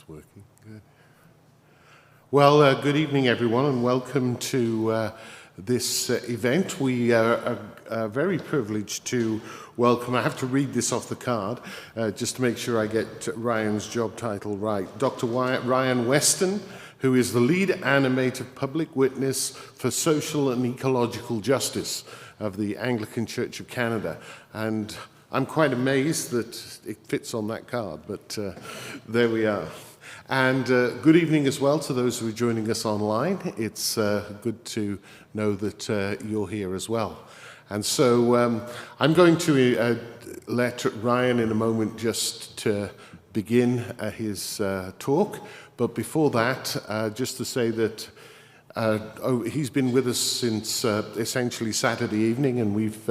It's working. Good. Well, good evening, everyone, and welcome to this event. We are very privileged to welcome, I have to read this off the card, just to make sure I get Ryan's job title right, Dr. Ryan Weston, who is the lead animator public witness for social and ecological justice of the Anglican Church of Canada. And I'm quite amazed that it fits on that card, but there we are. And good evening as well to those who are joining us online. It's good to know that you're here as well. And so I'm going to let Ryan in a moment just to begin his talk. But before that, just to say that he's been with us since essentially Saturday evening, and we've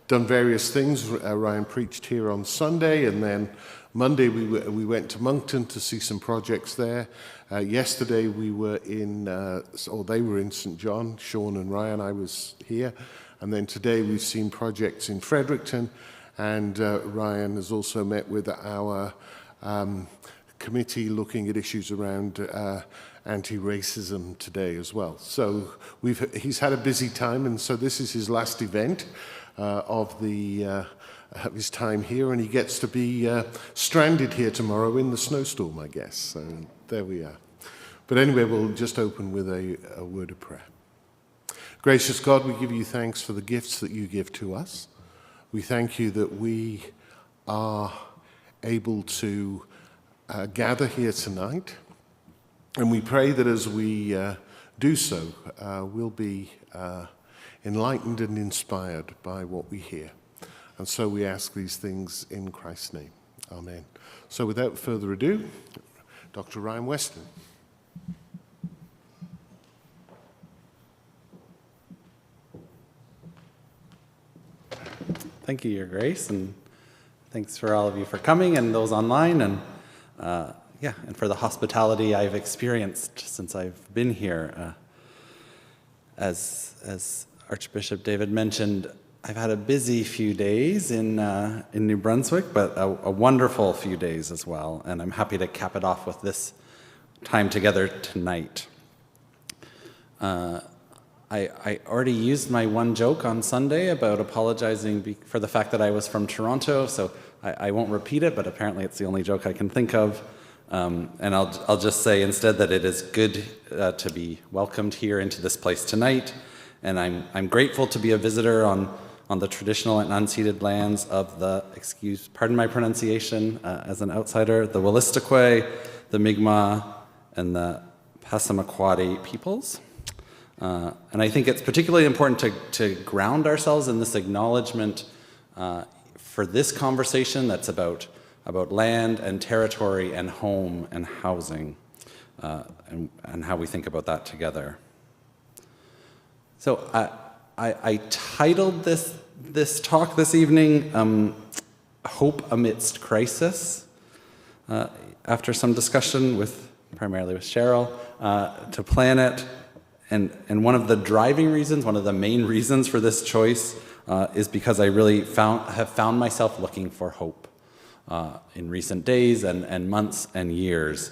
done various things. Ryan preached here on Sunday, and then Monday we went to Moncton to see some projects there. Yesterday we were in, or they were in St. John, Sean and Ryan, I was here. And then today we've seen projects in Fredericton, and Ryan has also met with our committee looking at issues around anti-racism today as well. So he's had a busy time, and so this is his last event of his time here, and he gets to be stranded here tomorrow in the snowstorm, I guess. So there we are. But anyway, we'll just open with a word of prayer. Gracious God, we give you thanks for the gifts that you give to us. We thank you that we are able to gather here tonight, and we pray that as we do so, we'll be enlightened and inspired by what we hear. And so we ask these things in Christ's name. Amen. So without further ado, Dr. Ryan Weston. Thank you, Your Grace, and thanks for all of you for coming and those online, and and for the hospitality I've experienced since I've been here. As Archbishop David mentioned, I've had a busy few days in New Brunswick, but a wonderful few days as well, and I'm happy to cap it off with this time together tonight. I already used my one joke on Sunday about apologizing for the fact that I was from Toronto, so I won't repeat it, but apparently it's the only joke I can think of. And I'll just say instead that it is good to be welcomed here into this place tonight, and I'm grateful to be a visitor on the traditional and unceded lands of the, pardon my pronunciation as an outsider, the Wolastoqey, the Mi'kmaq, and the Passamaquoddy peoples. And I think it's particularly important to ground ourselves in this acknowledgement for this conversation that's about land and territory and home and housing, and how we think about that together. So I titled this talk this evening, Hope Amidst Crisis, after some discussion primarily with Cheryl, to plan it. And one of the driving reasons, one of the main reasons for this choice is because I really have found myself looking for hope in recent days and months and years.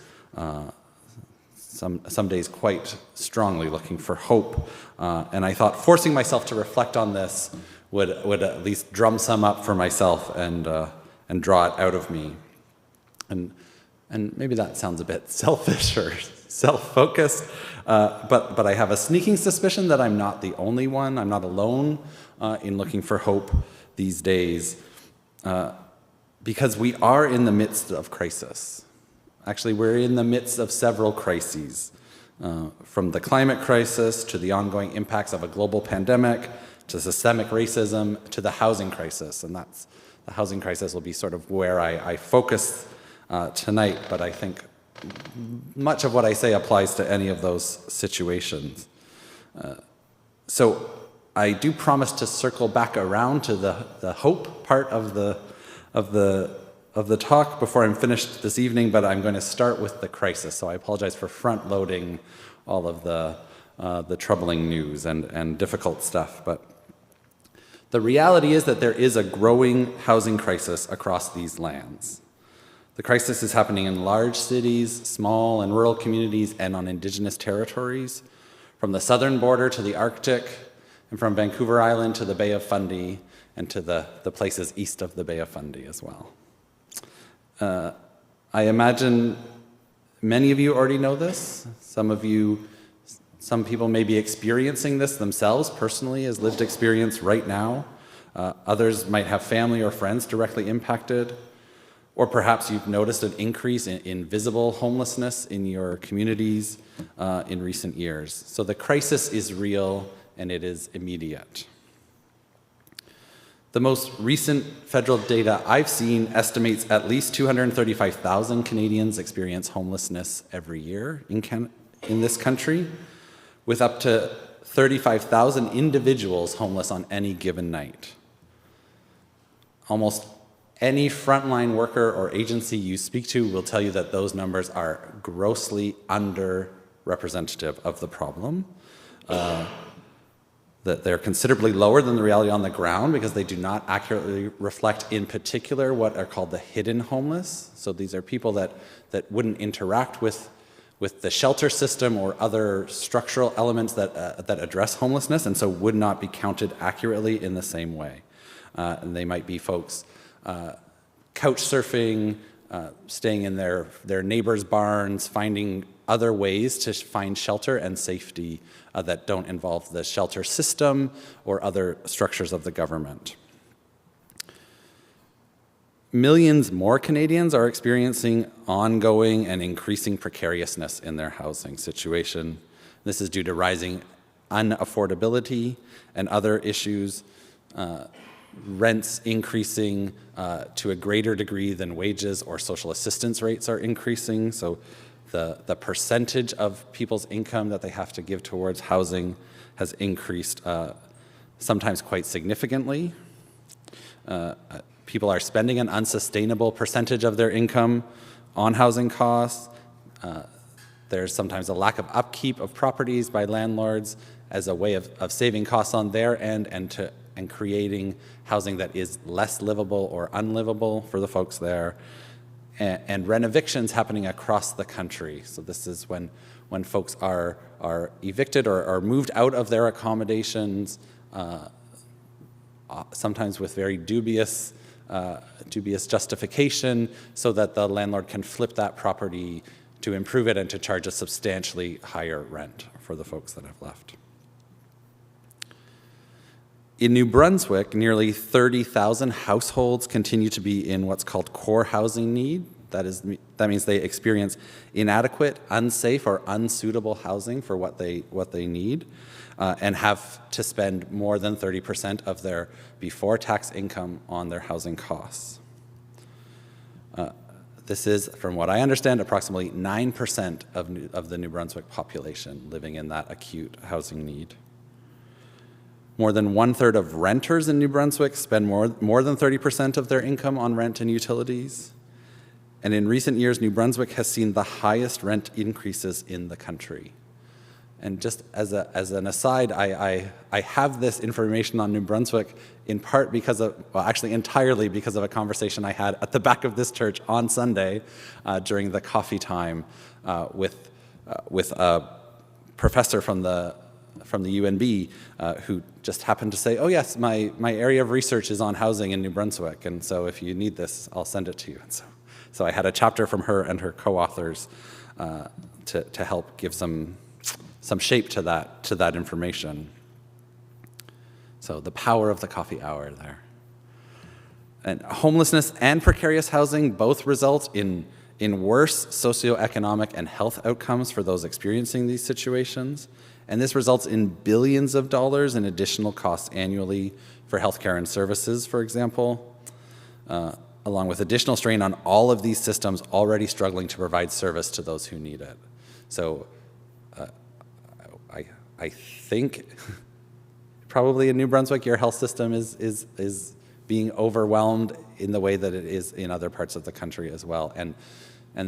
Some days quite strongly looking for hope. And I thought forcing myself to reflect on this would at least drum some up for myself and draw it out of me. And maybe that sounds a bit selfish or self-focused, but I have a sneaking suspicion that I'm not the only one. I'm not alone in looking for hope these days, because we are in the midst of crisis. Actually, we're in the midst of several crises, from the climate crisis to the ongoing impacts of a global pandemic to systemic racism to the housing crisis. And the housing crisis will be sort of where I focus tonight, but I think much of what I say applies to any of those situations. So I do promise to circle back around to the hope part of the talk before I'm finished this evening, but I'm going to start with the crisis. So I apologize for front loading all of the troubling news and difficult stuff. But the reality is that there is a growing housing crisis across these lands. The crisis is happening in large cities, small and rural communities, and on Indigenous territories, from the southern border to the Arctic, and from Vancouver Island to the Bay of Fundy, and to the places east of the Bay of Fundy as well. I imagine many of you already know this. Some people may be experiencing this themselves personally as lived experience right now. Others might have family or friends directly impacted. Or perhaps you've noticed an increase in visible homelessness in your communities in recent years. So the crisis is real and it is immediate. The most recent federal data I've seen estimates at least 235,000 Canadians experience homelessness every year in this country, with up to 35,000 individuals homeless on any given night. Almost any frontline worker or agency you speak to will tell you that those numbers are grossly underrepresentative of the problem, that they're considerably lower than the reality on the ground because they do not accurately reflect, in particular, what are called the hidden homeless. So these are people that wouldn't interact with the shelter system or other structural elements that address homelessness, and so would not be counted accurately in the same way. And they might be folks couch surfing, staying in their neighbors' barns, finding other ways to find shelter and safety that don't involve the shelter system or other structures of the government. Millions more Canadians are experiencing ongoing and increasing precariousness in their housing situation. This is due to rising unaffordability and other issues, rents increasing to a greater degree than wages or social assistance rates are increasing. So the percentage of people's income that they have to give towards housing has increased sometimes quite significantly. People are spending an unsustainable percentage of their income on housing costs. There's sometimes a lack of upkeep of properties by landlords as a way of saving costs on their end and creating housing that is less livable or unlivable for the folks there. And rent-evictions happening across the country. So this is when folks are evicted or moved out of their accommodations, sometimes with very dubious justification, so that the landlord can flip that property to improve it and to charge a substantially higher rent for the folks that have left. In New Brunswick, nearly 30,000 households continue to be in what's called core housing need. That means they experience inadequate, unsafe, or unsuitable housing for what they need, and have to spend more than 30% of their before-tax income on their housing costs. This is, from what I understand, approximately 9% of the New Brunswick population living in that acute housing need. More than 1/3 of renters in New Brunswick spend more than 30% of their income on rent and utilities. And in recent years, New Brunswick has seen the highest rent increases in the country. And just as an aside, I have this information on New Brunswick in part because of, well, actually entirely because of a conversation I had at the back of this church on Sunday during the coffee time with a professor from the UNB who just happened to say, oh yes, my area of research is on housing in New Brunswick, and so if you need this, I'll send it to you. And so I had a chapter from her and her co-authors to help give some shape to that information. So the power of the coffee hour there. And homelessness and precarious housing both result in worse socioeconomic and health outcomes for those experiencing these situations. And this results in billions of dollars in additional costs annually for healthcare and services, for example, along with additional strain on all of these systems already struggling to provide service to those who need it. So I think probably in New Brunswick, your health system is being overwhelmed in the way that it is in other parts of the country as well. And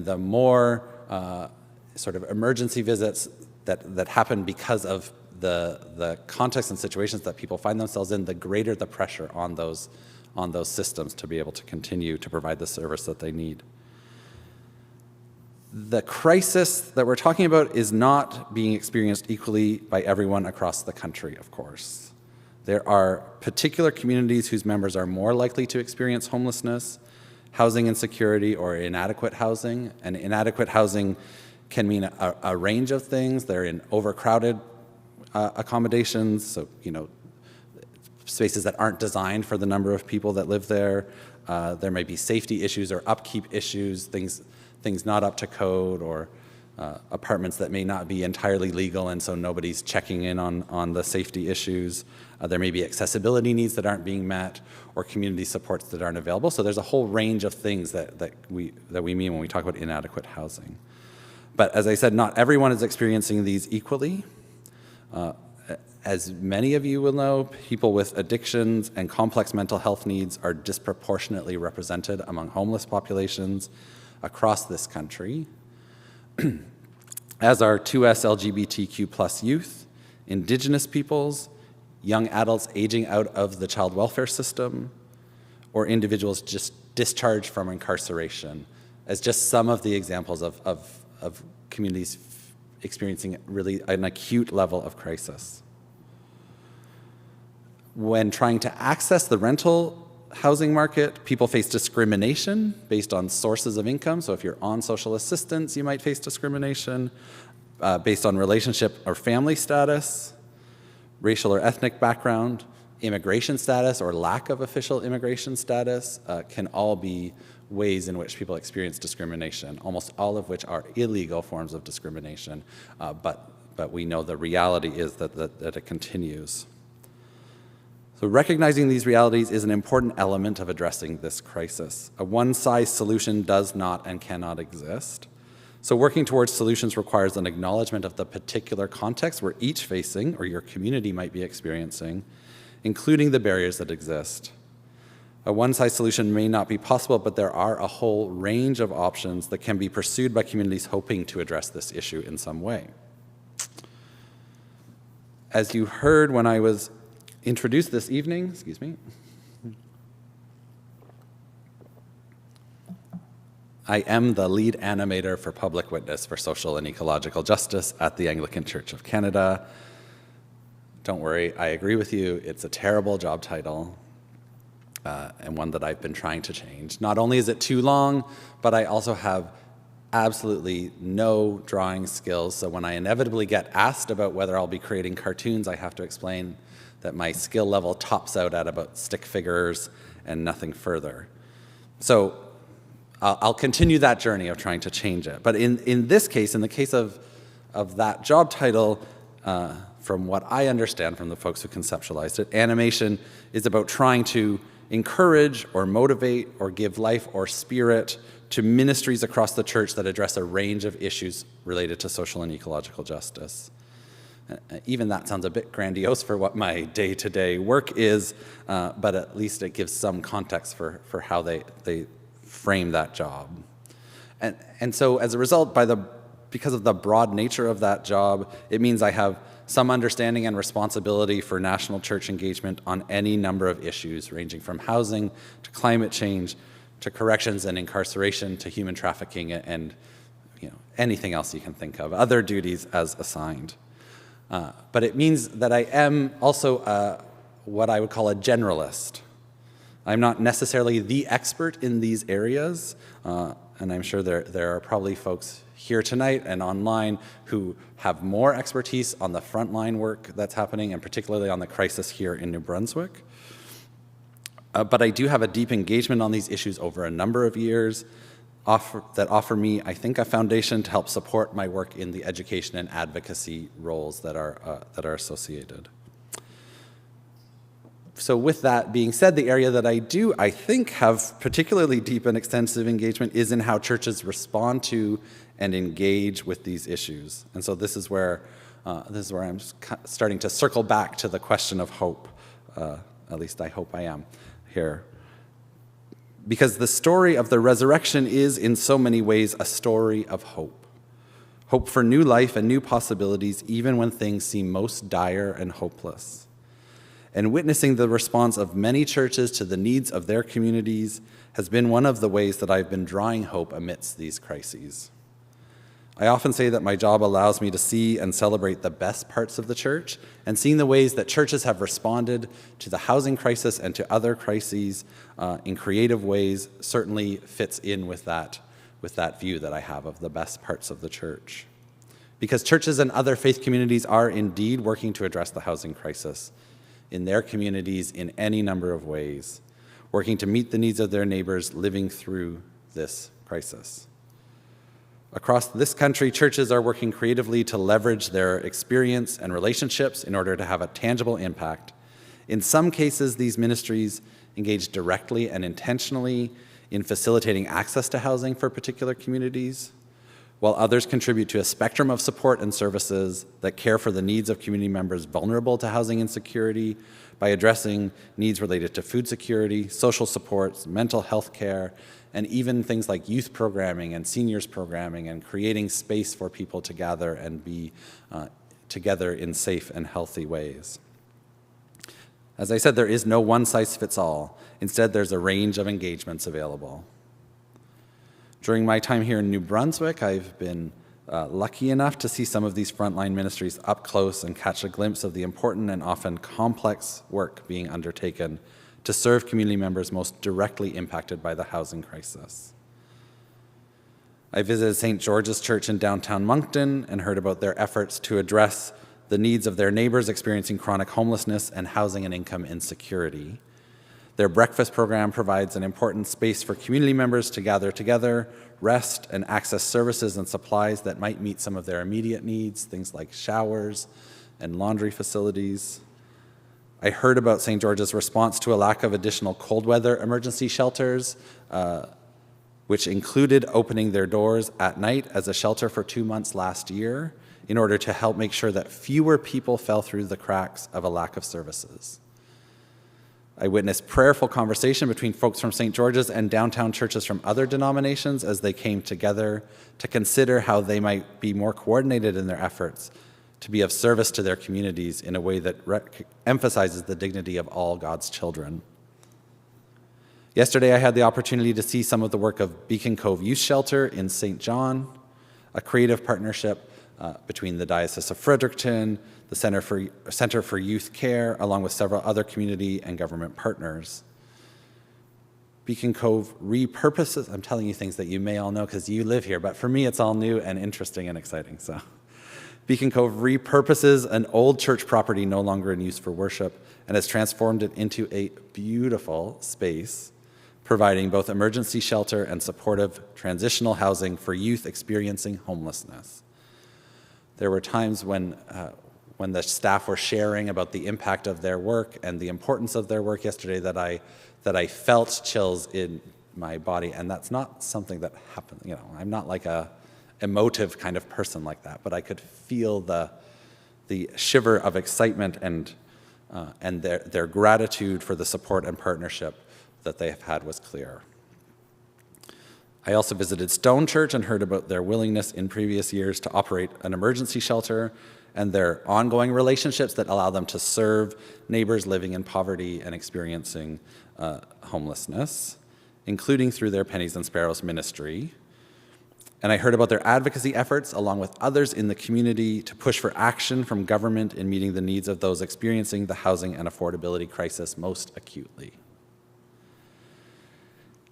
the more sort of emergency visits that happen because of the context and situations that people find themselves in, the greater the pressure on those systems to be able to continue to provide the service that they need. The crisis that we're talking about is not being experienced equally by everyone across the country, of course. There are particular communities whose members are more likely to experience homelessness, housing insecurity, or inadequate housing. And inadequate housing can mean a range of things. They're in overcrowded accommodations, so, spaces that aren't designed for the number of people that live there. There may be safety issues or upkeep issues, things not up to code, or apartments that may not be entirely legal, and so nobody's checking in on the safety issues. There may be accessibility needs that aren't being met, or community supports that aren't available. So there's a whole range of things that we mean when we talk about inadequate housing. But as I said, not everyone is experiencing these equally. As many of you will know, people with addictions and complex mental health needs are disproportionately represented among homeless populations across this country, as are 2S LGBTQ+ youth, Indigenous peoples, young adults aging out of the child welfare system, or individuals just discharged from incarceration, as just some of the examples of communities experiencing really an acute level of crisis. When trying to access the rental housing market, people face discrimination based on sources of income. So if you're on social assistance, you might face discrimination based on relationship or family status, racial or ethnic background, immigration status or lack of official immigration status can all be ways in which people experience discrimination, almost all of which are illegal forms of discrimination, but we know the reality is that it continues. So recognizing these realities is an important element of addressing this crisis. A one-size solution does not and cannot exist. So working towards solutions requires an acknowledgement of the particular context we're each facing or your community might be experiencing, including the barriers that exist. A one-size solution may not be possible, but there are a whole range of options that can be pursued by communities hoping to address this issue in some way. As you heard when I was introduced this evening, I am the lead animator for Public Witness for Social and Ecological Justice at the Anglican Church of Canada. Don't worry, I agree with you. It's a terrible job title and one that I've been trying to change. Not only is it too long, but I also have absolutely no drawing skills. So when I inevitably get asked about whether I'll be creating cartoons, I have to explain that my skill level tops out at about stick figures and nothing further. So I'll continue that journey of trying to change it. But in this case, in the case of that job title, from what I understand from the folks who conceptualized it, animation is about trying to encourage or motivate or give life or spirit to ministries across the church that address a range of issues related to social and ecological justice. Even that sounds a bit grandiose for what my day-to-day work is, but at least it gives some context for how they frame that job. And so as a result, because of the broad nature of that job, it means I have some understanding and responsibility for national church engagement on any number of issues, ranging from housing to climate change to corrections and incarceration to human trafficking and anything else you can think of, other duties as assigned. But it means that I am also what I would call a generalist. I'm not necessarily the expert in these areas, and I'm sure there are probably folks here tonight and online who have more expertise on the frontline work that's happening, and particularly on the crisis here in New Brunswick. But I do have a deep engagement on these issues over a number of years that offer me, I think, a foundation to help support my work in the education and advocacy roles that are associated. So with that being said, the area that I think, have particularly deep and extensive engagement is in how churches respond to and engage with these issues. And so this is where I'm starting to circle back to the question of hope. At least I hope I am here. Because the story of the resurrection is in so many ways a story of hope. Hope for new life and new possibilities, even when things seem most dire and hopeless. And witnessing the response of many churches to the needs of their communities has been one of the ways that I've been drawing hope amidst these crises. I often say that my job allows me to see and celebrate the best parts of the church, and seeing the ways that churches have responded to the housing crisis and to other crises in creative ways certainly fits in with that view that I have of the best parts of the church. Because churches and other faith communities are indeed working to address the housing crisis in their communities in any number of ways, working to meet the needs of their neighbors living through this crisis. Across this country, churches are working creatively to leverage their experience and relationships in order to have a tangible impact. In some cases, these ministries engage directly and intentionally in facilitating access to housing for particular communities, while others contribute to a spectrum of support and services that care for the needs of community members vulnerable to housing insecurity by addressing needs related to food security, social supports, mental health care, and even things like youth programming and seniors programming, and creating space for people to gather and be together in safe and healthy ways. As I said, there is no one-size-fits-all. Instead, there's a range of engagements available. During my time here in New Brunswick, I've been lucky enough to see some of these frontline ministries up close and catch a glimpse of the important and often complex work being undertaken to serve community members most directly impacted by the housing crisis. I visited St. George's Church in downtown Moncton and heard about their efforts to address the needs of their neighbors experiencing chronic homelessness and housing and income insecurity. Their breakfast program provides an important space for community members to gather together, rest, and access services and supplies that might meet some of their immediate needs, things like showers and laundry facilities. I heard about St. George's response to a lack of additional cold weather emergency shelters, which included opening their doors at night as a shelter for 2 months last year in order to help make sure that fewer people fell through the cracks of a lack of services. I witnessed prayerful conversation between folks from St. George's and downtown churches from other denominations as they came together to consider how they might be more coordinated in their efforts to be of service to their communities in a way that emphasizes the dignity of all God's children. Yesterday, I had the opportunity to see some of the work of Beacon Cove Youth Shelter in St. John, a creative partnership between the Diocese of Fredericton, the Center for Youth Care, along with several other community and government partners. Beacon Cove repurposes, I'm telling you things that you may all know because you live here, but for me it's all new and interesting and exciting. So, Beacon Cove repurposes an old church property no longer in use for worship and has transformed it into a beautiful space, providing both emergency shelter and supportive transitional housing for youth experiencing homelessness. There were times when the staff were sharing about the impact of their work and the importance of their work yesterday that I felt chills in my body, and that's not something that happened. You know, I'm not like a emotive kind of person like that, but I could feel the shiver of excitement and their gratitude for the support and partnership that they have had was clear. I also visited Stone Church and heard about their willingness in previous years to operate an emergency shelter and their ongoing relationships that allow them to serve neighbors living in poverty and experiencing homelessness, including through their Pennies and Sparrows ministry. And I heard about their advocacy efforts, along with others in the community, to push for action from government in meeting the needs of those experiencing the housing and affordability crisis most acutely.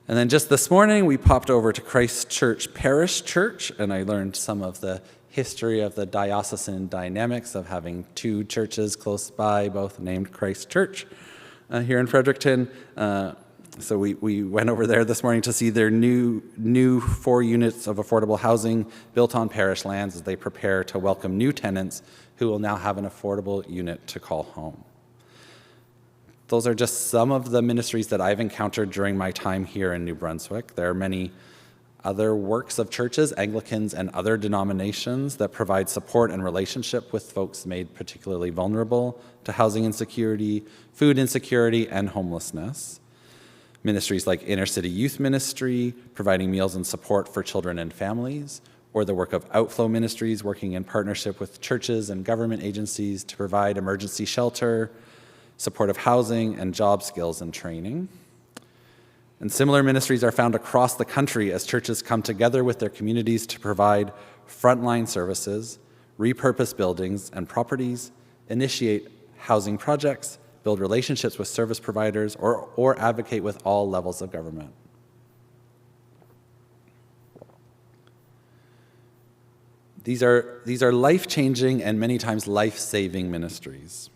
And then just this morning, we popped over to Christ Church Parish Church, and I learned some of the history of the diocesan dynamics of having two churches close by, both named Christ Church here in Fredericton. So we went over there this morning to see their new 4 units of affordable housing built on parish lands as they prepare to welcome new tenants who will now have an affordable unit to call home. Those are just some of the ministries that I've encountered during my time here in New Brunswick. There are many other works of churches, Anglicans and other denominations, that provide support and relationship with folks made particularly vulnerable to housing insecurity, food insecurity, and homelessness. Ministries like Inner City Youth Ministry, providing meals and support for children and families, or the work of Outflow Ministries, working in partnership with churches and government agencies to provide emergency shelter, supportive housing, and job skills and training. And similar ministries are found across the country as churches come together with their communities to provide frontline services, repurpose buildings and properties, initiate housing projects, build relationships with service providers, or advocate with all levels of government. These are life-changing and many times life-saving ministries.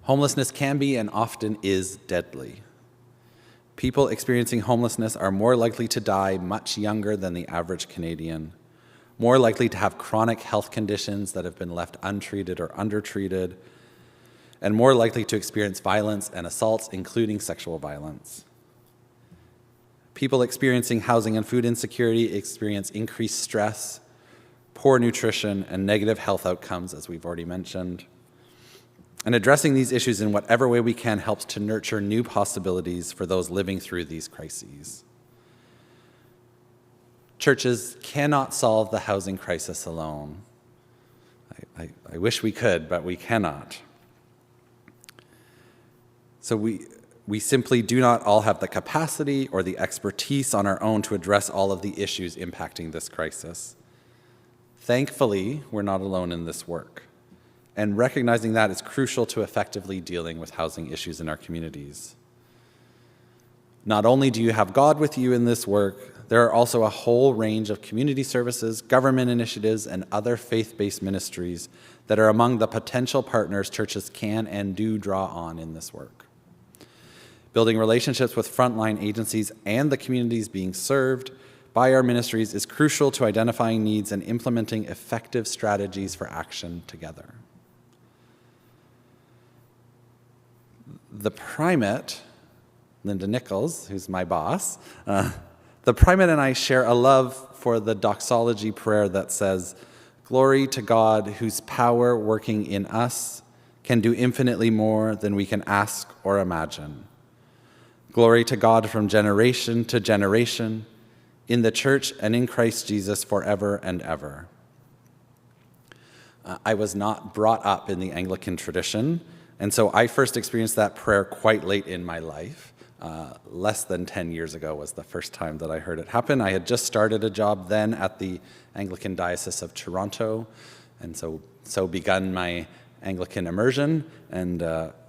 Homelessness can be and often is deadly. People experiencing homelessness are more likely to die much younger than the average Canadian, more likely to have chronic health conditions that have been left untreated or undertreated, and more likely to experience violence and assaults, including sexual violence. People experiencing housing and food insecurity experience increased stress, poor nutrition, and negative health outcomes, as we've already mentioned. And addressing these issues in whatever way we can helps to nurture new possibilities for those living through these crises. Churches cannot solve the housing crisis alone. I wish we could, but we cannot. So we simply do not all have the capacity or the expertise on our own to address all of the issues impacting this crisis. Thankfully, we're not alone in this work. And recognizing that is crucial to effectively dealing with housing issues in our communities. Not only do you have God with you in this work, there are also a whole range of community services, government initiatives, and other faith-based ministries that are among the potential partners churches can and do draw on in this work. Building relationships with frontline agencies and the communities being served by our ministries is crucial to identifying needs and implementing effective strategies for action together. The primate, Linda Nichols, who's my boss, the primate and I share a love for the doxology prayer that says, "Glory to God, whose power working in us can do infinitely more than we can ask or imagine. Glory to God from generation to generation, in the church and in Christ Jesus forever and ever." I was not brought up in the Anglican tradition, and so I first experienced that prayer quite late in my life. Less than 10 years ago was the first time that I heard it happen. I had just started a job then at the Anglican Diocese of Toronto, and so begun my Anglican immersion. And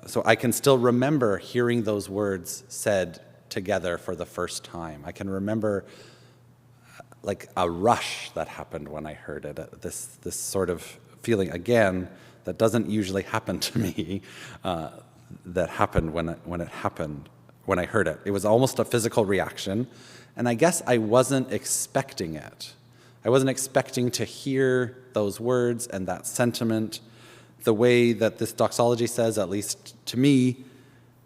so I can still remember hearing those words said together for the first time. I can remember like a rush that happened when I heard it, this sort of feeling, again, that doesn't usually happen to me, that happened when I heard it. It was almost a physical reaction, and I guess I wasn't expecting it. I wasn't expecting to hear those words and that sentiment the way that this doxology says, at least to me,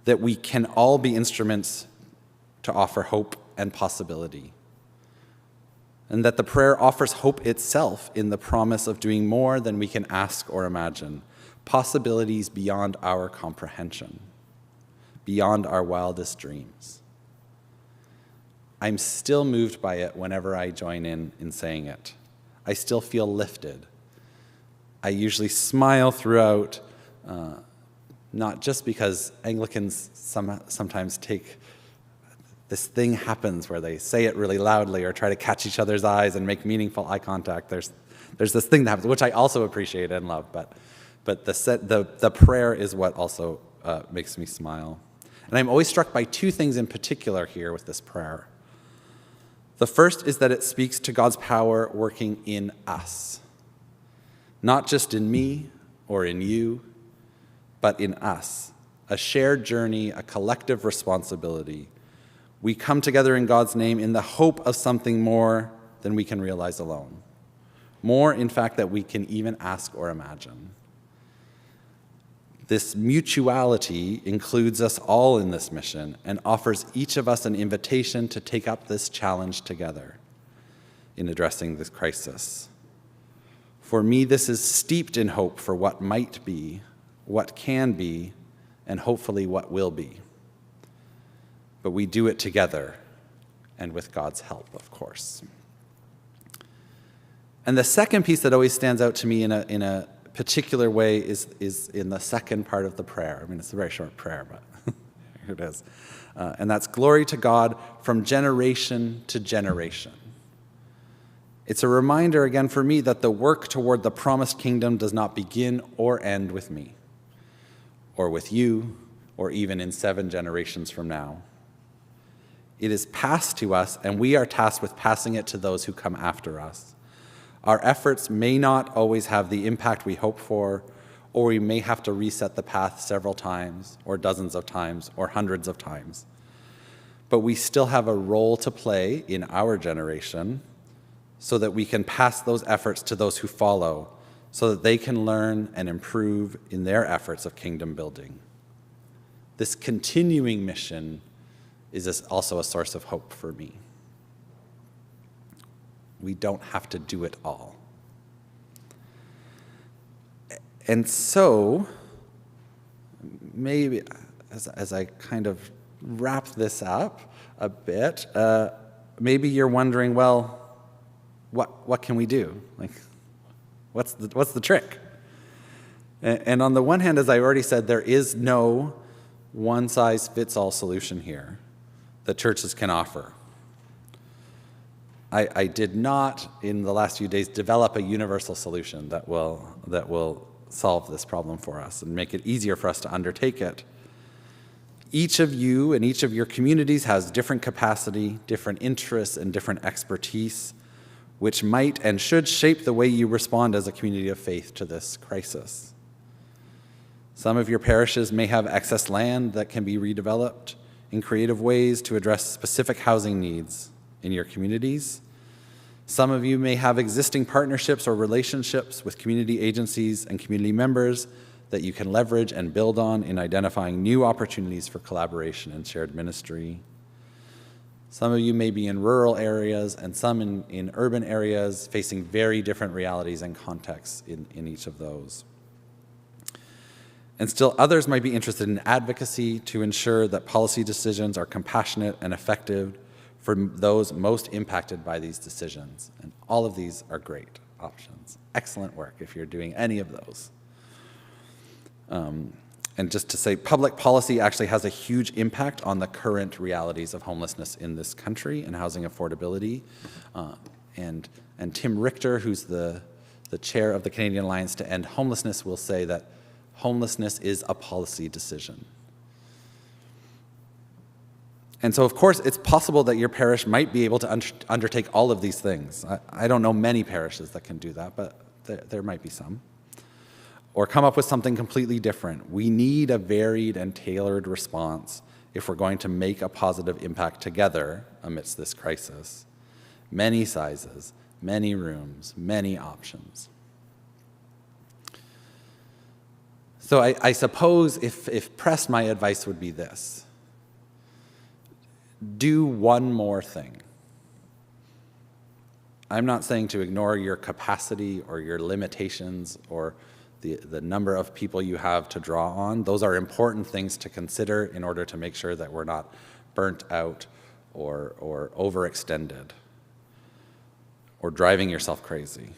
that we can all be instruments to offer hope and possibility. And that the prayer offers hope itself in the promise of doing more than we can ask or imagine, possibilities beyond our comprehension, beyond our wildest dreams. I'm still moved by it whenever I join in saying it. I still feel lifted. I usually smile throughout, not just because Anglicans sometimes take this thing happens where they say it really loudly or try to catch each other's eyes and make meaningful eye contact. There's this thing that happens, which I also appreciate and love, but the prayer is what also makes me smile. And I'm always struck by two things in particular here with this prayer. The first is that it speaks to God's power working in us, not just in me or in you, but in us, a shared journey, a collective responsibility. We come together in God's name in the hope of something more than we can realize alone. More, in fact, that we can even ask or imagine. This mutuality includes us all in this mission and offers each of us an invitation to take up this challenge together in addressing this crisis. For me, this is steeped in hope for what might be, what can be, and hopefully what will be. But we do it together and with God's help, of course. And the second piece that always stands out to me in a particular way is in the second part of the prayer. I mean, it's a very short prayer, but Here it is. And that's glory to God from generation to generation. It's a reminder again for me that the work toward the promised kingdom does not begin or end with me, or with you, or even in 7 generations from now. It is passed to us, and we are tasked with passing it to those who come after us. Our efforts may not always have the impact we hope for, or we may have to reset the path several times, or dozens of times, or hundreds of times. But we still have a role to play in our generation so that we can pass those efforts to those who follow, so that they can learn and improve in their efforts of kingdom building. This continuing mission is also a source of hope for me. We don't have to do it all. And so, maybe as I kind of wrap this up a bit, maybe you're wondering, well, what can we do? Like, what's the trick? And on the one hand, as I already said, there is no one-size-fits-all solution here that churches can offer. I did not, in the last few days, develop a universal solution that will solve this problem for us and make it easier for us to undertake it. Each of you and each of your communities has different capacity, different interests, and different expertise, which might and should shape the way you respond as a community of faith to this crisis. Some of your parishes may have excess land that can be redeveloped in creative ways to address specific housing needs in your communities. Some of you may have existing partnerships or relationships with community agencies and community members that you can leverage and build on in identifying new opportunities for collaboration and shared ministry. Some of you may be in rural areas and some in urban areas, facing very different realities and contexts in each of those. And still others might be interested in advocacy to ensure that policy decisions are compassionate and effective for those most impacted by these decisions. And all of these are great options. Excellent work if you're doing any of those. And just to say, public policy actually has a huge impact on the current realities of homelessness in this country and housing affordability. And Tim Richter, who's the chair of the Canadian Alliance to End Homelessness, will say that homelessness is a policy decision. And so, of course, it's possible that your parish might be able to undertake all of these things. I don't know many parishes that can do that, but there might be some. Or come up with something completely different. We need a varied and tailored response if we're going to make a positive impact together amidst this crisis. Many sizes, many rooms, many options. So I suppose if pressed, my advice would be this. Do one more thing. I'm not saying to ignore your capacity or your limitations or the number of people you have to draw on. Those are important things to consider in order to make sure that we're not burnt out or overextended or driving yourself crazy.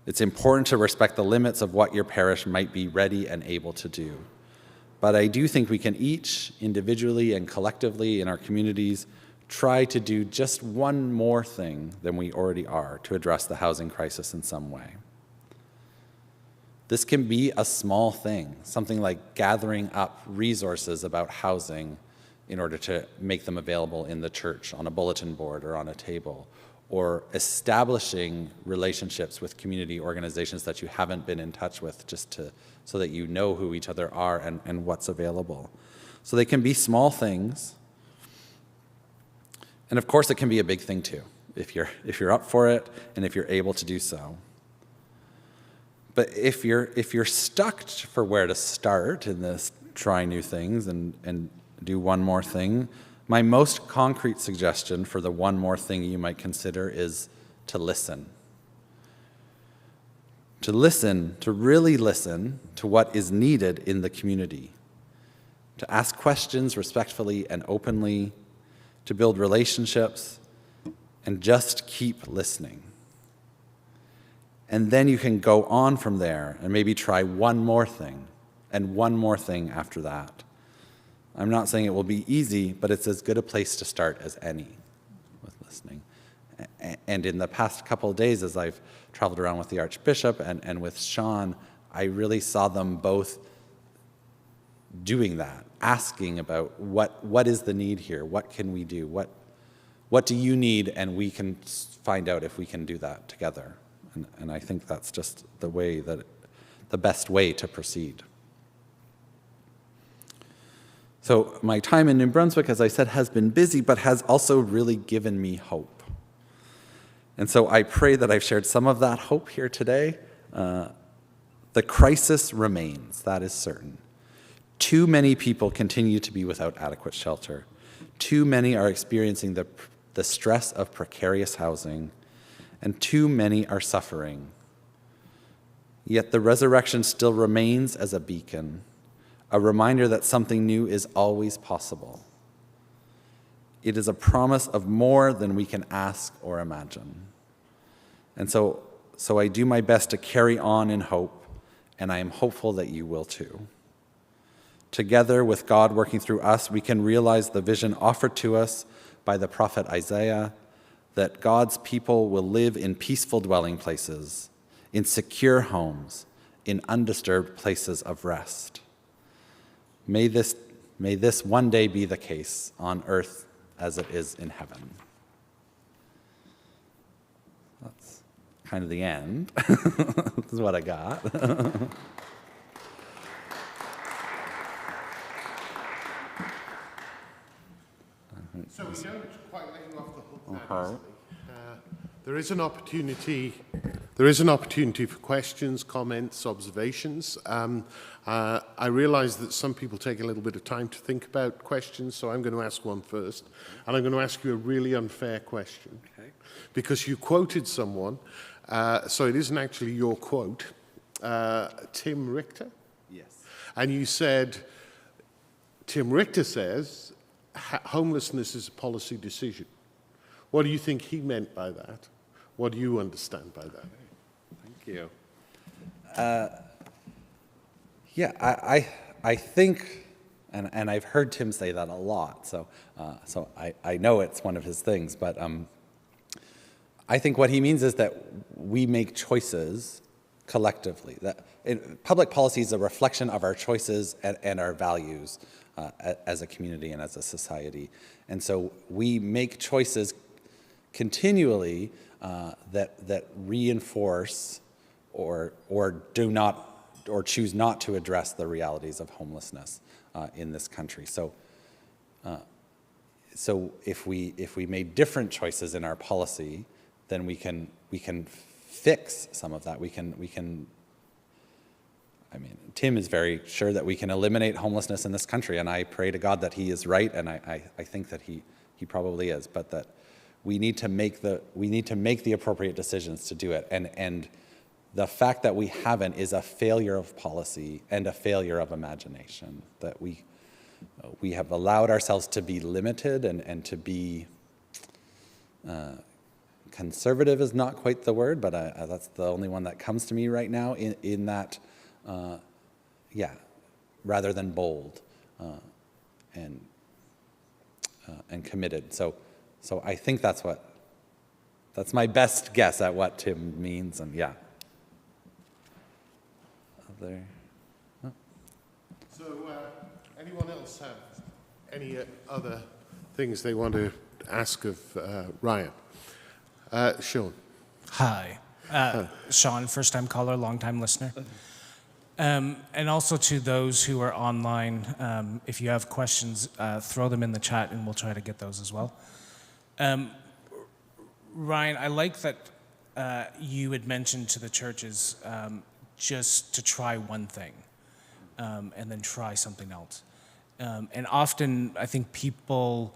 It's important to respect the limits of what your parish might be ready and able to do. But I do think we can each, individually and collectively in our communities, try to do just one more thing than we already are to address the housing crisis in some way. This can be a small thing, something like gathering up resources about housing in order to make them available in the church on a bulletin board or on a table, or establishing relationships with community organizations that you haven't been in touch with so that you know who each other are and what's available. So they can be small things. And of course it can be a big thing too, if you're up for it and if you're able to do so. But if you're stuck for where to start in this try new things and do one more thing, my most concrete suggestion for the one more thing you might consider is to listen. To listen, to really listen to what is needed in the community. To ask questions respectfully and openly, to build relationships, and just keep listening. And then you can go on from there and maybe try one more thing and one more thing after that. I'm not saying it will be easy, but it's as good a place to start as any with listening. And in the past couple of days, as I've traveled around with the Archbishop and with Sean, I really saw them both doing that, asking about what is the need here? What can we do? What do you need? And we can find out if we can do that together. And I think that's just the best way to proceed. So my time in New Brunswick, as I said, has been busy, but has also really given me hope. And so I pray that I've shared some of that hope here today. The crisis remains, that is certain. Too many people continue to be without adequate shelter. Too many are experiencing the stress of precarious housing, and too many are suffering. Yet the resurrection still remains as a beacon, a reminder that something new is always possible. It is a promise of more than we can ask or imagine. And so I do my best to carry on in hope, and I am hopeful that you will too. Together with God working through us, we can realize the vision offered to us by the prophet Isaiah, that God's people will live in peaceful dwelling places, in secure homes, in undisturbed places of rest. May this one day be the case on earth as it is in heaven. That's kind of the end. This is what I got. So we don't quite let you off the hook that easily. There is an opportunity for questions, comments, observations. I realize that some people take a little bit of time to think about questions, so I'm going to ask one first. And I'm going to ask you a really unfair question. Okay. Because you quoted someone, so it isn't actually your quote, Tim Richter? Yes. And you said, Tim Richter says, homelessness is a policy decision. What do you think he meant by that? What do you understand by that? Thank you. I think, and I've heard Tim say that a lot, so I know it's one of his things, but I think what he means is that we make choices collectively. That public policy is a reflection of our choices and our values as a community and as a society. And so we make choices continually that reinforce or do not or choose not to address the realities of homelessness in this country. So if we made different choices in our policy, then we can fix some of that. We can. I mean, Tim is very sure that we can eliminate homelessness in this country, and I pray to God that he is right, and I think that he probably is, but that we need to make the appropriate decisions to do it, and the fact that we haven't is a failure of policy and a failure of imagination, that we have allowed ourselves to be limited and to be conservative is not quite the word, but that's the only one that comes to me right now in that, rather than bold and committed. So I think that's my best guess at what Tim means, and yeah. Other. Oh. So anyone else have any other things they want to ask of Ryan? Sean. Hi. Sean, first-time caller, long-time listener. And also to those who are online, if you have questions, throw them in the chat and we'll try to get those as well. Ryan, I like that you had mentioned to the churches just to try one thing and then try something else. And often I think people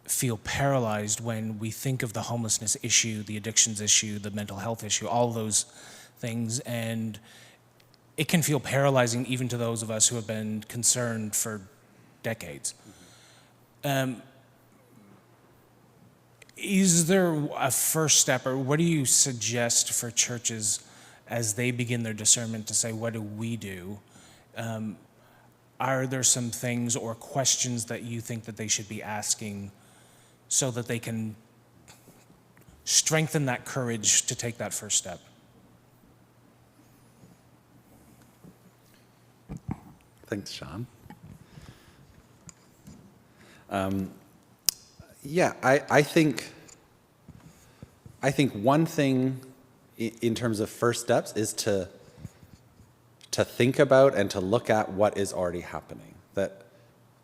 feel paralyzed when we think of the homelessness issue, the addictions issue, the mental health issue, all those things, and it can feel paralyzing even to those of us who have been concerned for decades. Is there a first step, or what do you suggest for churches as they begin their discernment to say, what do we do? are there some things or questions that you think that they should be asking so that they can strengthen that courage to take that first step? Thanks, Sean. I think one thing in terms of first steps is to think about and to look at what is already happening. That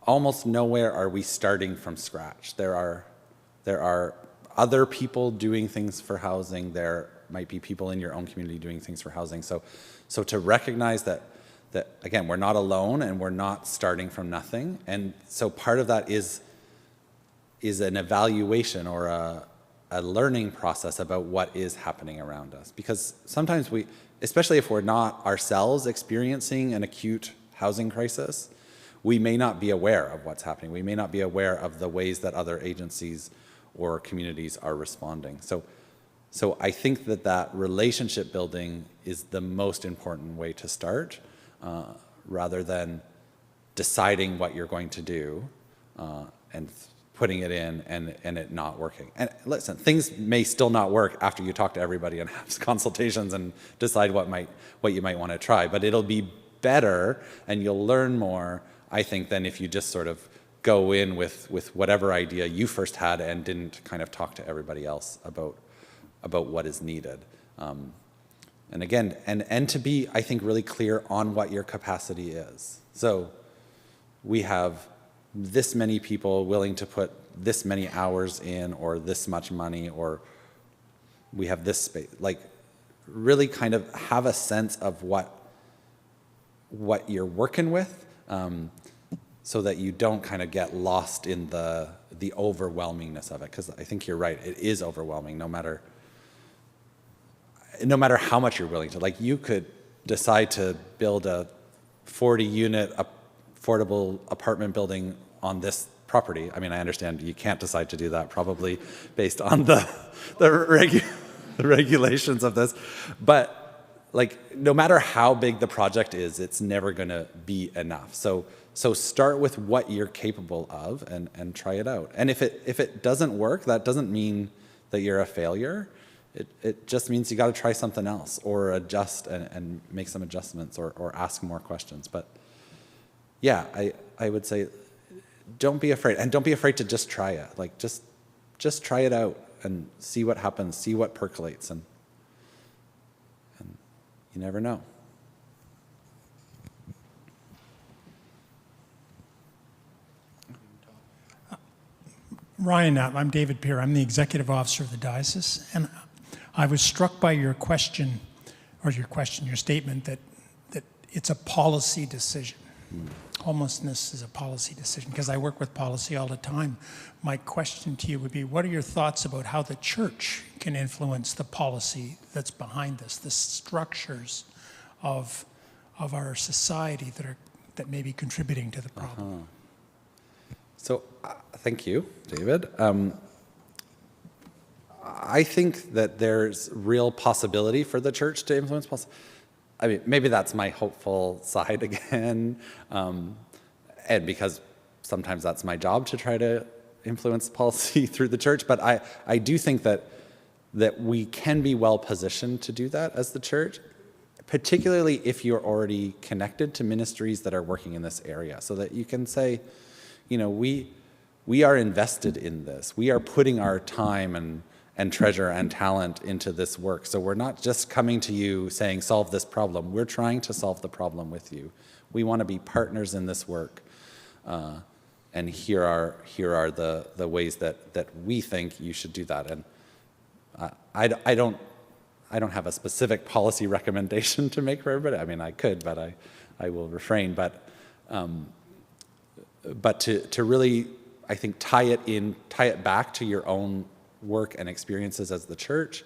almost nowhere are we starting from scratch. There are other people doing things for housing. There might be people in your own community doing things for housing. So to recognize that again, we're not alone and we're not starting from nothing. And so part of that is an evaluation or a learning process about what is happening around us. Because sometimes we, especially if we're not ourselves experiencing an acute housing crisis, we may not be aware of what's happening. We may not be aware of the ways that other agencies or communities are responding. So I think that relationship building is the most important way to start, rather than deciding what you're going to do and putting it in and it not working. And listen, things may still not work after you talk to everybody and have consultations and decide what you might want to try, but it'll be better and you'll learn more, I think, than if you just sort of go in with whatever idea you first had and didn't kind of talk to everybody else about what is needed. And again, and to be, I think, really clear on what your capacity is. So we have this many people willing to put this many hours in, or this much money, or we have this space. Like, really kind of have a sense of what you're working with, so that you don't kind of get lost in the overwhelmingness of it. Because I think you're right, it is overwhelming no matter how much you're willing to. Like, you could decide to build a 40-unit affordable apartment building on this property. I mean, I understand you can't decide to do that, probably based on the regulations of this. But like, no matter how big the project is, it's never going to be enough. So start with what you're capable of and try it out. And if it doesn't work, that doesn't mean that you're a failure. It just means you got to try something else, or adjust and make some adjustments, or ask more questions. But yeah, I would say, don't be afraid, and don't be afraid to just try it. Like, just try it out and see what happens, see what percolates, and you never know. Ryan, I'm David Peer. I'm the executive officer of the diocese, and I was struck by your statement that it's a policy decision. Homelessness is a policy decision, because I work with policy all the time. My question to you would be, what are your thoughts about how the church can influence the policy that's behind this, the structures of our society that may be contributing to the problem? So thank you, David. I think that there's real possibility for the church to influence policy. I mean, maybe that's my hopeful side again, and because sometimes that's my job to try to influence policy through the church. But I do think that we can be well positioned to do that as the church, particularly if you're already connected to ministries that are working in this area, so that you can say, you know, we are invested in this. We are putting our time and treasure and talent into this work. So we're not just coming to you saying, solve this problem. We're trying to solve the problem with you. We want to be partners in this work. And here are the ways that we think you should do that. And I don't have a specific policy recommendation to make for everybody. I mean, I could, but I will refrain. But to really, I think, tie it back to your own work and experiences as the church,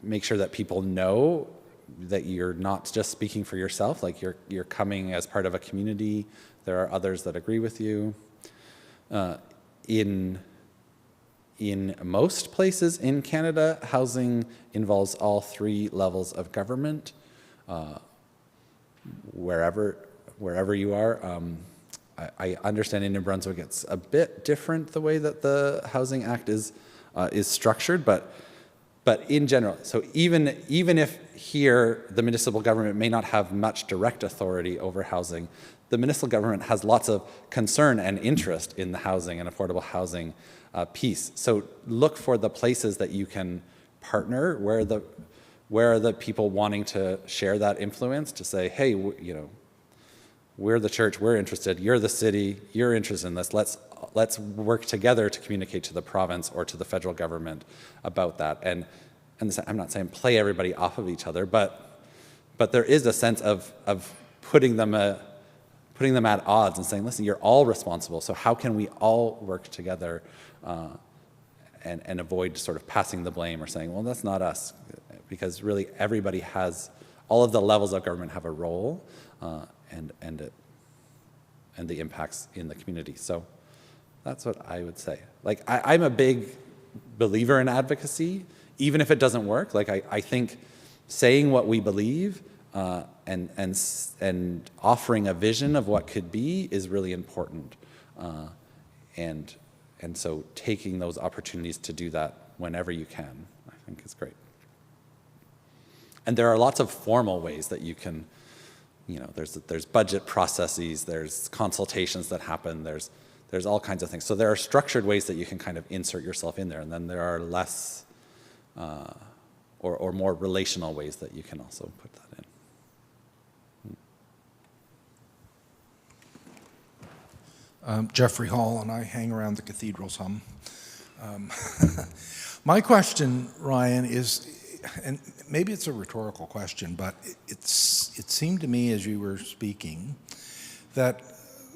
make sure that people know that you're not just speaking for yourself, like you're coming as part of a community. There are others that agree with you. In most places in Canada, housing involves all three levels of government. wherever you are. I understand in New Brunswick it's a bit different the way that the Housing Act is structured, but in general, so even if here the municipal government may not have much direct authority over housing, the municipal government has lots of concern and interest in the housing and affordable housing piece. So look for the places that you can partner, where are the people wanting to share that influence, to say, hey, we're the church, we're interested, you're the city, you're interested in this, let's work together to communicate to the province or to the federal government about that. And I'm not saying play everybody off of each other, but there is a sense of putting them at odds and saying, listen, you're all responsible, so how can we all work together and avoid sort of passing the blame or saying, well, that's not us, because really everybody has, all of the levels of government have a role, and the impacts in the community. So that's what I would say. Like, I'm a big believer in advocacy, even if it doesn't work. Like, I think saying what we believe and offering a vision of what could be is really important. And so taking those opportunities to do that whenever you can, I think is great. And there are lots of formal ways that you can, there's budget processes, there's consultations that happen, there's all kinds of things. So there are structured ways that you can kind of insert yourself in there, and then there are less or more relational ways that you can also put that in. Jeffrey Hall, and I hang around the cathedral some. My question, Ryan, is, and maybe it's a rhetorical question, but it seemed to me as you were speaking that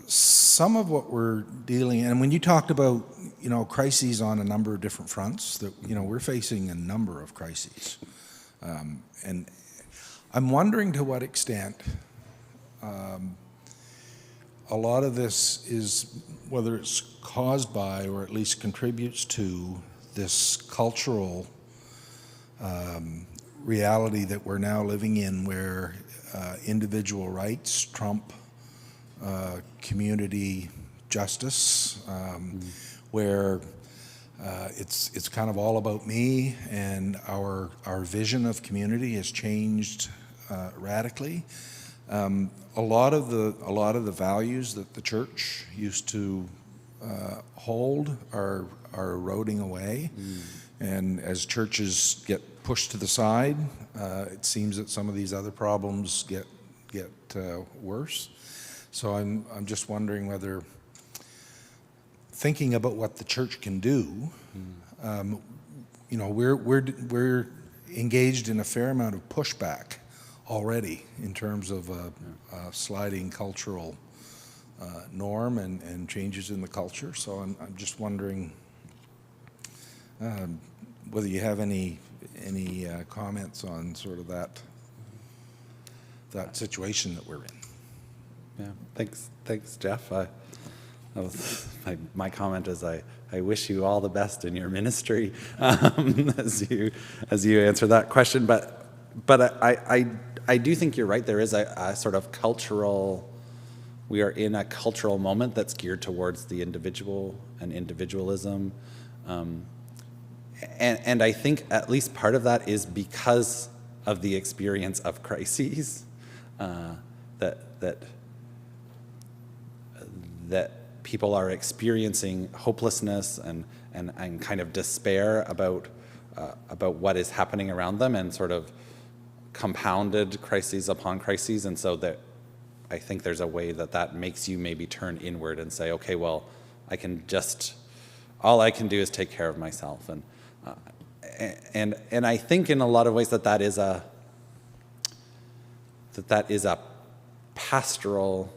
some of what we're dealing, and when you talked about, crises on a number of different fronts, that, we're facing a number of crises. And I'm wondering to what extent a lot of this is, whether it's caused by or at least contributes to this cultural reality that we're now living in, where individual rights trump community justice, where it's kind of all about me, and our vision of community has changed radically. A lot of the values that the church used to hold are eroding away, and as churches get pushed to the side, it seems that some of these other problems get worse. So I'm just wondering whether, thinking about what the church can do, we're engaged in a fair amount of pushback already in terms of a sliding cultural norm and changes in the culture. So I'm just wondering whether you have any comments on sort of that situation that we're in. Yeah, thanks, Jeff. My comment is I wish you all the best in your ministry as you answer that question. But I do think you're right. There is a sort of cultural. We are in a cultural moment that's geared towards the individual and individualism, and I think at least part of that is because of the experience of crises that people are experiencing hopelessness and kind of despair about what is happening around them, and sort of compounded crises upon crises. And so that I think there's a way that makes you maybe turn inward and say, okay, well, all I can do is take care of myself. And I think in a lot of ways that is a pastoral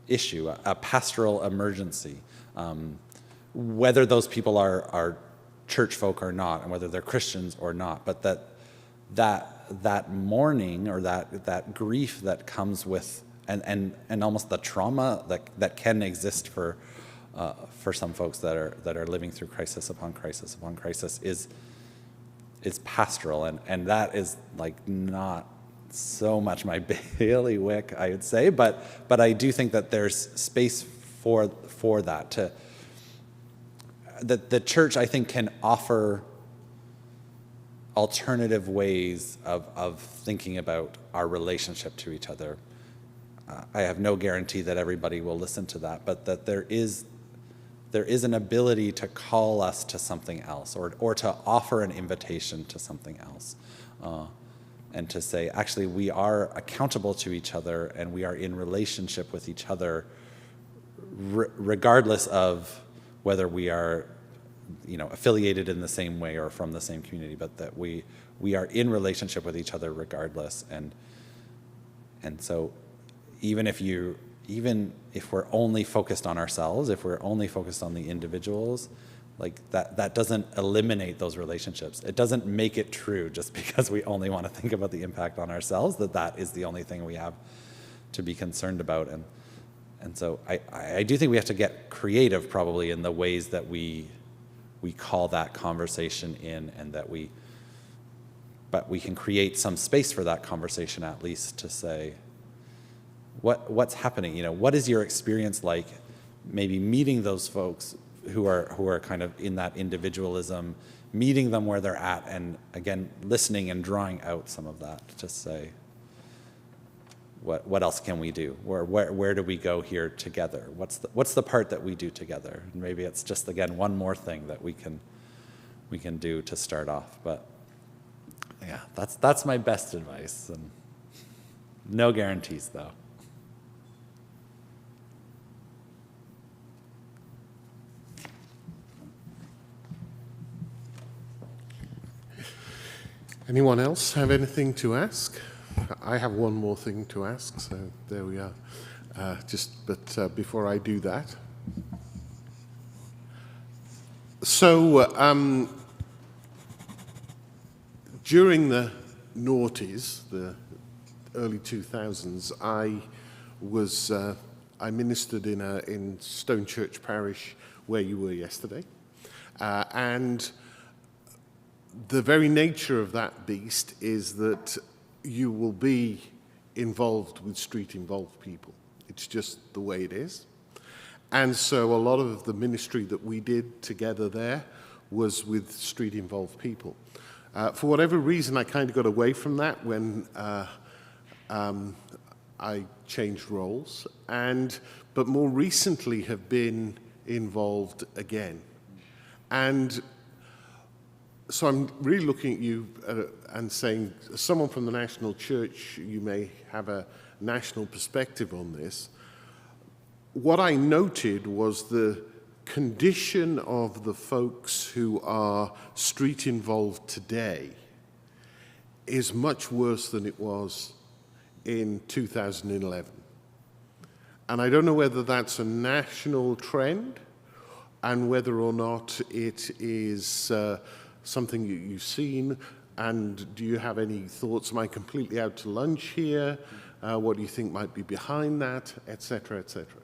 issue, a pastoral emergency, whether those people are church folk or not, and whether they're Christians or not, but that mourning or that grief that comes with and almost the trauma that can exist for some folks that are living through crisis upon crisis upon crisis is pastoral, and that is like not so much my bailiwick, I would say, but I do think that there's space for that. That the church, I think, can offer alternative ways of thinking about our relationship to each other. I have no guarantee that everybody will listen to that, but that there is an ability to call us to something else, or to offer an invitation to something else, and to say, actually, we are accountable to each other, and we are in relationship with each other, regardless of whether we are, affiliated in the same way or from the same community, but that we are in relationship with each other regardless. And so even if we're only focused on ourselves, if we're only focused on the individuals, like that doesn't eliminate those relationships. It doesn't make it true just because we only want to think about the impact on ourselves, that is the only thing we have to be concerned about. And so I do think we have to get creative probably in the ways that we call that conversation in, and but we can create some space for that conversation, at least, to say, what's happening? What is your experience like maybe meeting those folks who are kind of in that individualism, meeting them where they're at, and again, listening and drawing out some of that to say, what else can we do? Where do we go here together? What's the part that we do together? And maybe it's just, again, one more thing that we can do to start off. But yeah, that's my best advice. And no guarantees, though. Anyone else have anything to ask? I have one more thing to ask, so there we are. But before I do that, so during the noughties, the early 2000s, I ministered in Stone Church Parish, where you were yesterday, and the very nature of that beast is that you will be involved with street-involved people. It's just the way it is. And so a lot of the ministry that we did together there was with street-involved people. For whatever reason, I kind of got away from that when I changed roles, but more recently have been involved again. And so I'm really looking at you and saying, as someone from the national church, you may have a national perspective on this. What I noted was the condition of the folks who are street involved today is much worse than it was in 2011. And I don't know whether that's a national trend and whether or not it is something you've seen, and do you have any thoughts? Am I completely out to lunch here? What do you think might be behind that, et cetera, et cetera?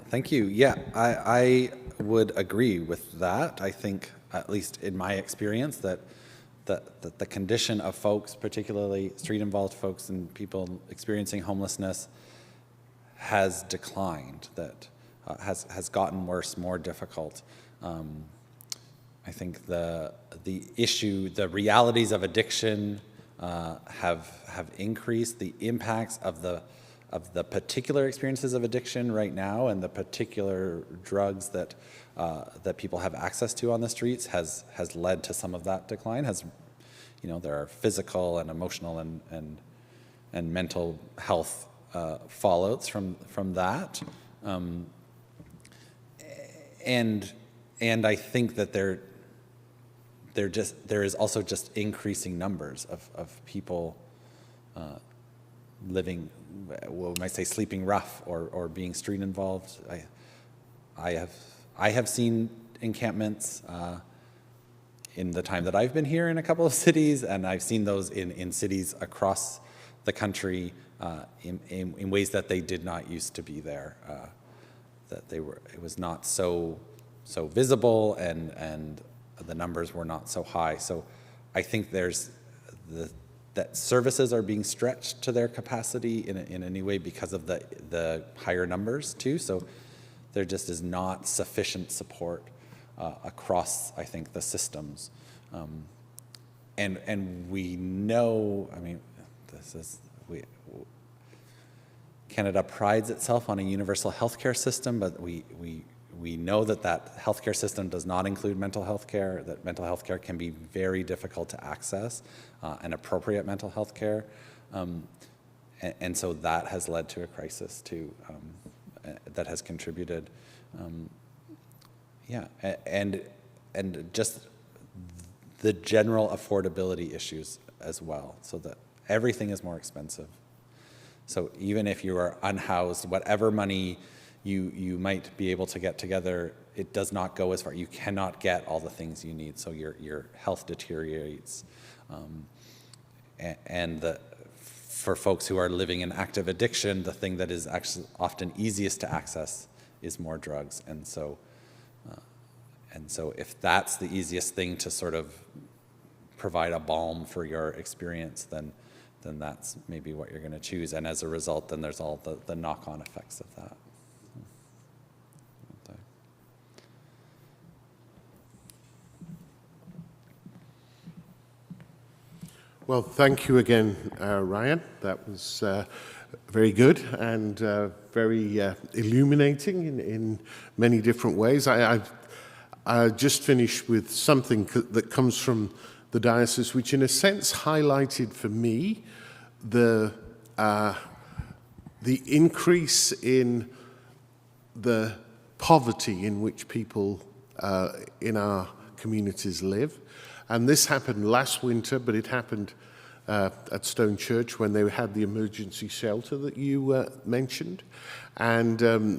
Thank you. Yeah, I would agree with that. I think, at least in my experience, that the condition of folks, particularly street-involved folks and people experiencing homelessness, has declined, that has gotten worse, more difficult. I think the issue, the realities of addiction have increased. The impacts of the particular experiences of addiction right now, and the particular drugs that people have access to on the streets has led to some of that decline. There are physical and emotional and mental health fallouts from that. And I think that there is also just increasing numbers of people living, we might say, sleeping rough or being street involved. I have seen encampments in the time that I've been here in a couple of cities, and I've seen those in cities across the country in ways that they did not used to be there. It was not so visible, and the numbers were not so high. So I think that services are being stretched to their capacity in any way because of the higher numbers too. So there just is not sufficient support across, I think, the systems. And we know, I mean, Canada prides itself on a universal healthcare system, but we know that healthcare system does not include mental health care, that mental health care can be very difficult to access, and appropriate mental health care. And so that has led to a crisis too, that has contributed. And just the general affordability issues as well, so that everything is more expensive. So even if you are unhoused, whatever money you might be able to get together, it does not go as far. You cannot get all the things you need, so your health deteriorates. For folks who are living in active addiction, the thing that is actually often easiest to access is more drugs. And so if that's the easiest thing to sort of provide a balm for your experience, then that's maybe what you're going to choose. And as a result, then there's all the knock-on effects of that. Well, thank you again, Ryan. That was very good and very illuminating in many different ways. I just finished with something that comes from the diocese, which in a sense highlighted for me the increase in the poverty in which people in our communities live. And this happened last winter, but it happened at Stone Church when they had the emergency shelter that you mentioned. And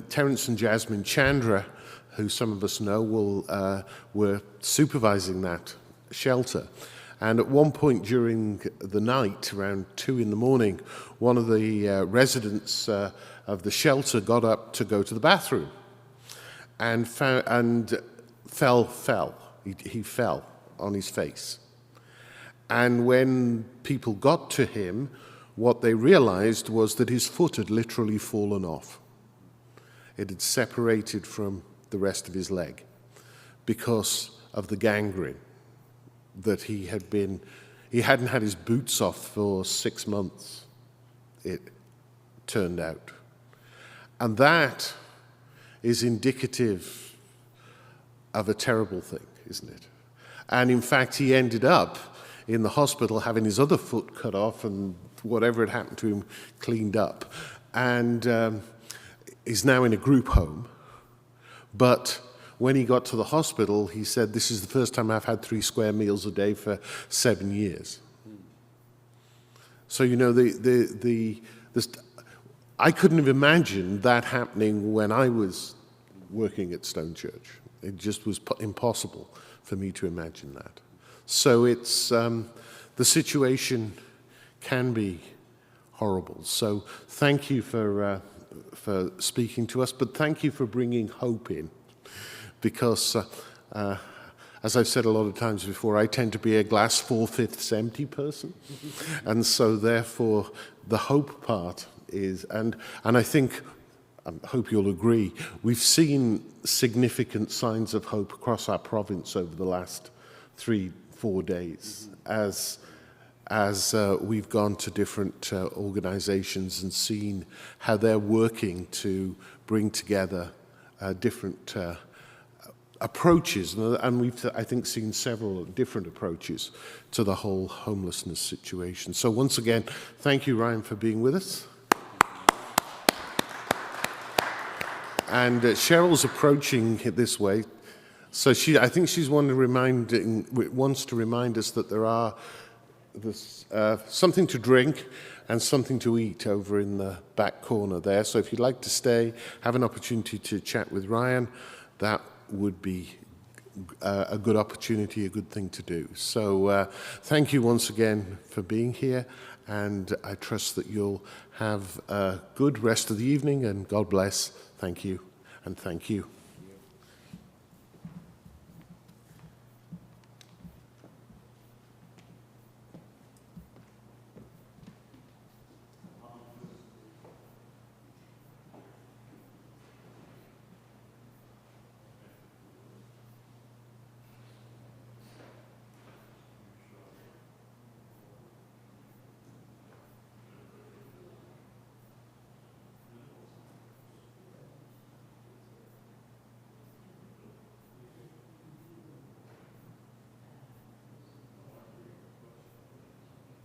Terence and Jasmine Chandra, who some of us know, were supervising that shelter. And at one point during the night, around 2 in the morning, one of the residents of the shelter got up to go to the bathroom and fell. He fell on his face. And when people got to him, what they realized was that his foot had literally fallen off. It had separated from the rest of his leg because of the gangrene that he hadn't had his boots off for 6 months, it turned out. And that is indicative of a terrible thing, isn't it? And in fact, he ended up in the hospital having his other foot cut off and whatever had happened to him cleaned up. And is now in a group home. But when he got to the hospital, he said, "This is the first time I've had 3 square meals a day for 7 years." So, you know, I couldn't have imagined that happening when I was working at Stone Church. It just was impossible for me to imagine that. So it's, the situation can be horrible. So thank you for speaking to us, but thank you for bringing hope in. Because, as I've said a lot of times before, I tend to be a glass 4/5 empty person. And so therefore, the hope part is, and I think, I hope you'll agree, we've seen significant signs of hope across our province over the last 3-4 days as we've gone to different organizations and seen how they're working to bring together different approaches, and we've, I think, seen several different approaches to the whole homelessness situation. So once again, thank you, Ryan, for being with us. And Cheryl's approaching it this way. So I think she's wants to remind us that there are something to drink and something to eat over in the back corner there. So if you'd like to stay, have an opportunity to chat with Ryan, that would be a good opportunity, a good thing to do. So thank you once again for being here, and I trust that you'll have a good rest of the evening, and God bless. Thank you, and thank you.